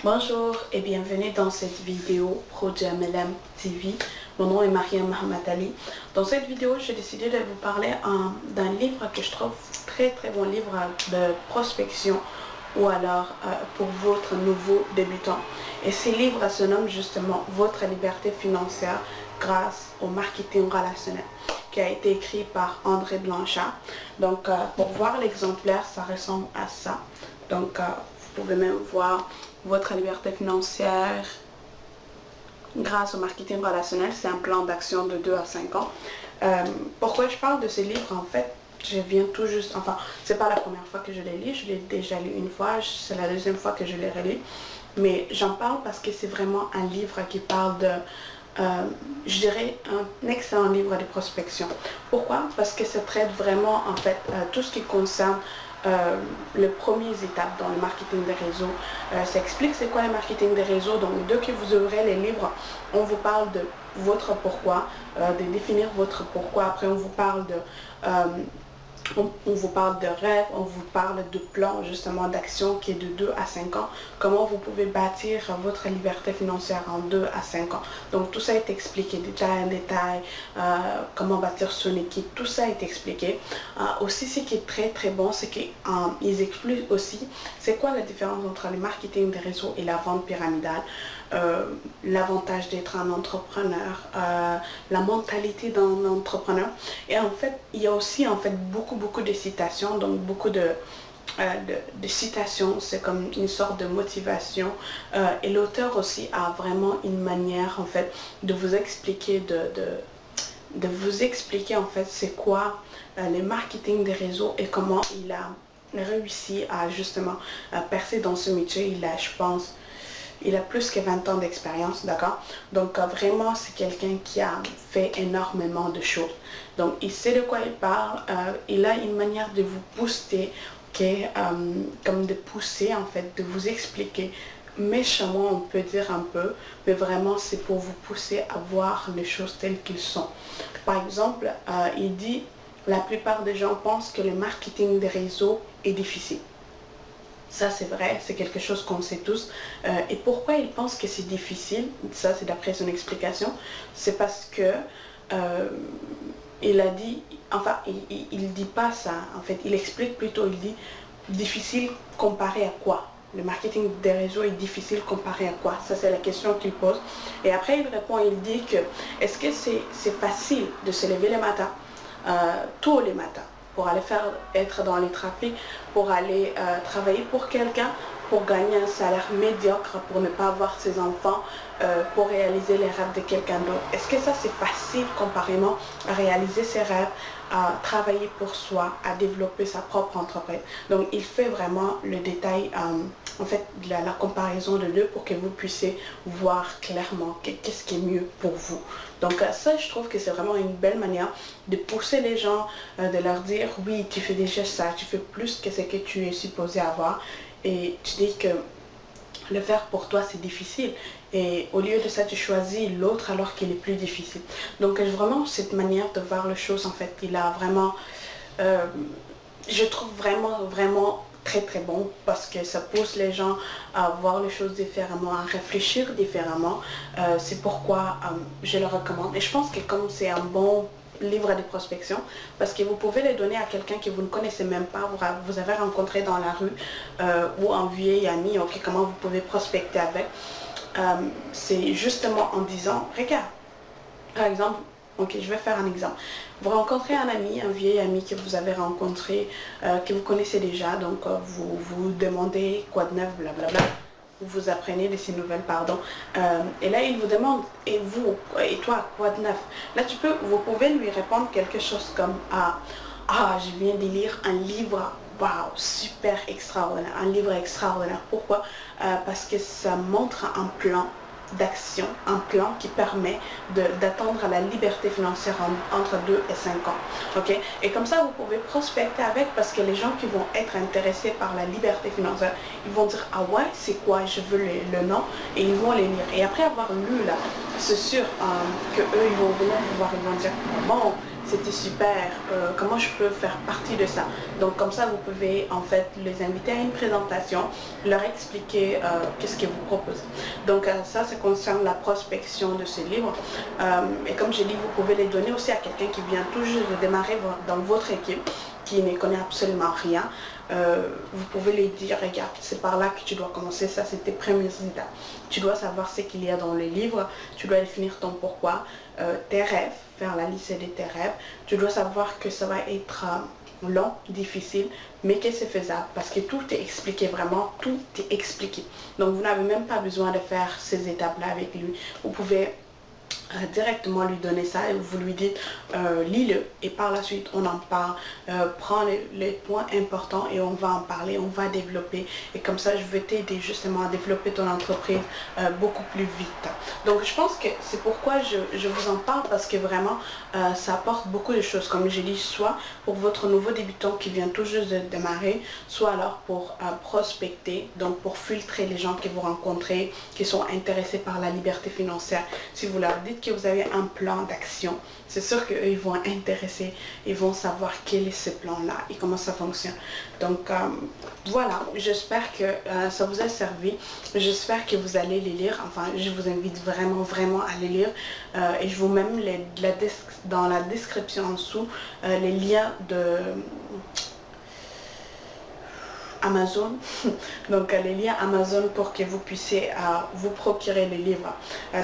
Bonjour et bienvenue dans cette vidéo Projet MLM TV. Mon nom est Mariam Mohamed Ali. Dans cette vidéo, j'ai décidé de vous parler d'un livre que je trouve très bon livre de prospection ou alors pour votre nouveau débutant. Et ce livre se nomme justement Votre liberté financière grâce au marketing relationnel, qui a été écrit par André Blanchard. Donc pour voir l'exemplaire, ça ressemble à ça. Donc vous pouvez même voir Votre liberté financière grâce au marketing relationnel. C'est un plan d'action de 2 à 5 ans. Pourquoi je parle de ce livre? En fait, je viens tout juste, enfin, c'est pas la première fois que je l'ai lu, je l'ai déjà lu une fois, c'est la deuxième fois que je l'ai relu. Mais j'en parle parce que c'est vraiment un livre qui parle de, je dirais, un excellent livre de prospection. Pourquoi? Parce que ça traite vraiment, en fait, tout ce qui concerne les premières étapes dans le marketing des réseaux. Ça explique c'est quoi le marketing des réseaux. Donc dès que vous ouvrez les livres, on vous parle de votre pourquoi, de définir votre pourquoi. Après on vous parle de on vous parle de rêve, on vous parle de plan justement d'action qui est de 2 à 5 ans. Comment vous pouvez bâtir votre liberté financière en 2 à 5 ans. Donc tout ça est expliqué détail en détail, comment bâtir son équipe, tout ça est expliqué. Aussi ce qui est très bon, c'est qu'ils expliquent aussi c'est quoi la différence entre le marketing des réseaux et la vente pyramidale. L'avantage d'être un entrepreneur, la mentalité d'un entrepreneur. Et en fait, il y a aussi en fait beaucoup de citations, donc beaucoup de citations, c'est comme une sorte de motivation. Et l'auteur aussi a vraiment une manière en fait de vous expliquer de vous expliquer en fait c'est quoi le marketing des réseaux et comment il a réussi à justement percer dans ce métier. Il a, je pense, il a plus que 20 ans d'expérience, d'accord? Donc vraiment, c'est quelqu'un qui a fait énormément de choses. Donc il sait de quoi il parle, il a une manière de vous booster, okay? Comme de pousser en fait, de vous expliquer méchamment, on peut dire un peu, mais vraiment c'est pour vous pousser à voir les choses telles qu'elles sont. Par exemple, il dit, la plupart des gens pensent que le marketing des réseaux est difficile. Ça c'est vrai, c'est quelque chose qu'on sait tous. Et pourquoi il pense que c'est difficile? Ça c'est d'après son explication. C'est parce que il a dit, enfin il dit pas ça, en fait il explique plutôt, il dit difficile comparé à quoi? Le marketing des réseaux est difficile comparé à quoi? Ça c'est la question qu'il pose. Et après il répond, il dit que est-ce que c'est facile de se lever le matin, tôt les matins, pour aller être dans les trafics, pour aller travailler pour quelqu'un, pour gagner un salaire médiocre, pour ne pas avoir ses enfants, pour réaliser les rêves de quelqu'un d'autre. Est-ce que ça c'est facile comparément à réaliser ses rêves, à travailler pour soi, à développer sa propre entreprise? Donc il fait vraiment le détail, en fait la comparaison de deux pour que vous puissiez voir clairement qu'est-ce qui est mieux pour vous. Donc ça je trouve que c'est vraiment une belle manière de pousser les gens, de leur dire oui tu fais déjà ça, tu fais plus que ce que tu es supposé avoir et tu dis que le faire pour toi c'est difficile et au lieu de ça tu choisis l'autre alors qu'il est plus difficile. Donc vraiment cette manière de voir les choses en fait il a vraiment, je trouve vraiment très bon parce que ça pousse les gens à voir les choses différemment, à réfléchir différemment. C'est pourquoi je le recommande et je pense que comme c'est un bon livre de prospection parce que vous pouvez les donner à quelqu'un que vous ne connaissez même pas, vous avez rencontré dans la rue ou un vieil ami, ok, comment vous pouvez prospecter avec. C'est justement en disant regarde, par exemple, ok, je vais faire un exemple. Vous rencontrez un ami, un vieil ami que vous avez rencontré, que vous connaissez déjà, donc vous vous demandez quoi de neuf, blablabla. Vous apprenez de ces nouvelles, pardon. Et là, il vous demande, et vous, et toi, quoi de neuf? Là, vous pouvez lui répondre quelque chose comme, je viens de lire un livre, waouh, super extraordinaire, un livre extraordinaire. Pourquoi? Parce que ça montre un plan d'action, un plan qui permet d'atteindre la liberté financière entre 2 et 5 ans. Ok? Et comme ça, vous pouvez prospecter avec parce que les gens qui vont être intéressés par la liberté financière, ils vont dire ah ouais, c'est quoi, je veux le nom et ils vont les lire. Et après avoir lu là, c'est sûr que eux ils vont venir vous voir, ils vont dire bon, c'était super, comment je peux faire partie de ça. Donc comme ça, vous pouvez en fait les inviter à une présentation, leur expliquer qu'est-ce qu'ils vous proposent. Donc ça concerne la prospection de ce livre. Et comme j'ai dit, vous pouvez les donner aussi à quelqu'un qui vient tout juste de démarrer dans votre équipe, qui ne connaît absolument rien. Vous pouvez lui dire, regarde, c'est par là que tu dois commencer, ça c'est tes premières étapes. Tu dois savoir ce qu'il y a dans le livre, tu dois définir ton pourquoi, tes rêves, faire la liste de tes rêves. Tu dois savoir que ça va être long, difficile, mais que c'est faisable parce que tout est expliqué, vraiment, tout est expliqué. Donc vous n'avez même pas besoin de faire ces étapes-là avec lui. Vous pouvez directement lui donner ça et vous lui dites lis-le et par la suite on en parle, prends les points importants et on va en parler, on va développer et comme ça je vais t'aider justement à développer ton entreprise beaucoup plus vite. Donc je pense que c'est pourquoi je vous en parle parce que vraiment ça apporte beaucoup de choses, comme j'ai dit, soit pour votre nouveau débutant qui vient tout juste de démarrer, soit alors pour prospecter, donc pour filtrer les gens que vous rencontrez qui sont intéressés par la liberté financière. Si vous leur dites que vous avez un plan d'action, c'est sûr qu'eux ils vont intéresser, ils vont savoir quel est ce plan-là et comment ça fonctionne. Donc voilà, j'espère que ça vous a servi, j'espère que vous allez les lire, enfin je vous invite vraiment à les lire et je vous mets dans la description en dessous les liens de Amazon, donc les liens Amazon pour que vous puissiez vous procurer les livres.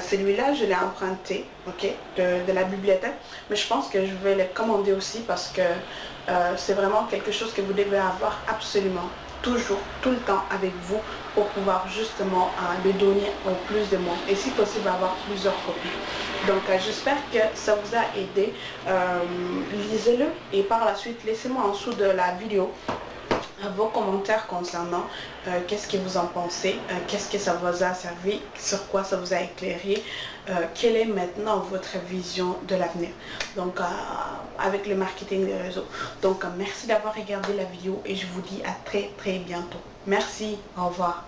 Celui-là, je l'ai emprunté, ok, de la bibliothèque, mais je pense que je vais les commander aussi parce que c'est vraiment quelque chose que vous devez avoir absolument, toujours, tout le temps avec vous pour pouvoir justement le donner au plus de monde et si possible avoir plusieurs copies. Donc j'espère que ça vous a aidé. Lisez-le et par la suite, laissez-moi en dessous de la vidéo vos commentaires concernant qu'est-ce que vous en pensez, qu'est-ce que ça vous a servi, sur quoi ça vous a éclairé, quelle est maintenant votre vision de l'avenir, donc avec le marketing des réseaux. Donc merci d'avoir regardé la vidéo et je vous dis à très bientôt. Merci, au revoir.